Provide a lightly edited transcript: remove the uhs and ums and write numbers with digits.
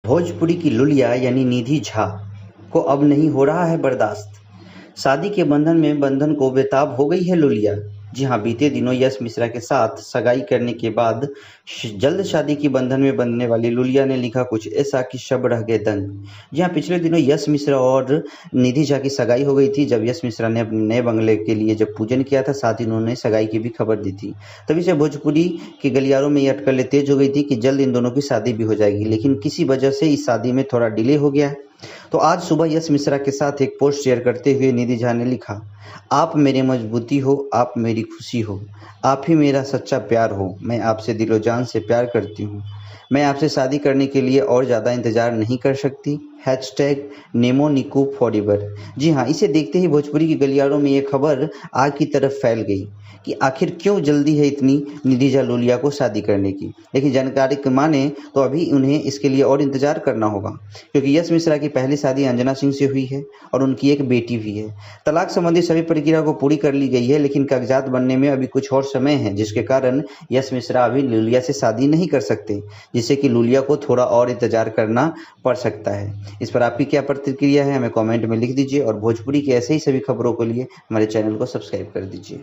भोजपुरी की लुलिया यानी निधि झा को अब नहीं हो रहा है बर्दाश्त। शादी के बंधन को बेताब हो गई है लुलिया। जी हाँ, बीते दिनों यश मिश्रा के साथ सगाई करने के बाद जल्द शादी की बंधन में बंधने वाली लुलिया ने लिखा कुछ ऐसा कि सब रह गए दंग। जी हाँ, पिछले दिनों यश मिश्रा और निधि झा की सगाई हो गई थी। जब यश मिश्रा ने अपने नए बंगले के लिए जब पूजन किया था, साथ ही उन्होंने सगाई की भी खबर दी थी। तभी से भोजपुरी के गलियारों में ये अटकलें तेज हो गई थी कि जल्द इन दोनों की शादी भी हो जाएगी, लेकिन किसी वजह से इस शादी में थोड़ा डिले हो गया है। तो आज सुबह यश मिश्रा के साथ एक पोस्ट शेयर करते हुए निधि झा ने लिखा, आप मेरी मजबूती हो, आप मेरी खुशी हो, आप ही मेरा सच्चा प्यार हो, मैं आपसे दिलो जान से प्यार करती हूँ, मैं आपसे शादी करने के लिए और ज़्यादा इंतज़ार नहीं कर सकती। Hashtag Nemo Niku forever. जी हाँ, इसे देखते ही भोजपुरी की गलियारों में ये खबर आग की तरफ फैल गई कि आखिर क्यों जल्दी है इतनी निधि झा लुलिया को शादी करने की। लेकिन जानकारी के माने तो अभी उन्हें इसके लिए और इंतजार करना होगा, क्योंकि यश मिश्रा की पहली शादी अंजना सिंह से हुई है और उनकी एक बेटी भी है। तलाक संबंधी सभी प्रक्रिया को पूरी कर ली गई है, लेकिन कागजात बनने में अभी कुछ और समय है, जिसके कारण यश मिश्रा अभी लुलिया से शादी नहीं कर सकते, जिससे कि लुलिया को थोड़ा और इंतजार करना पड़ सकता है। इस पर आपकी क्या प्रतिक्रिया है, हमें कमेंट में लिख दीजिए और भोजपुरी के ऐसे ही सभी खबरों के लिए हमारे चैनल को सब्सक्राइब कर दीजिए।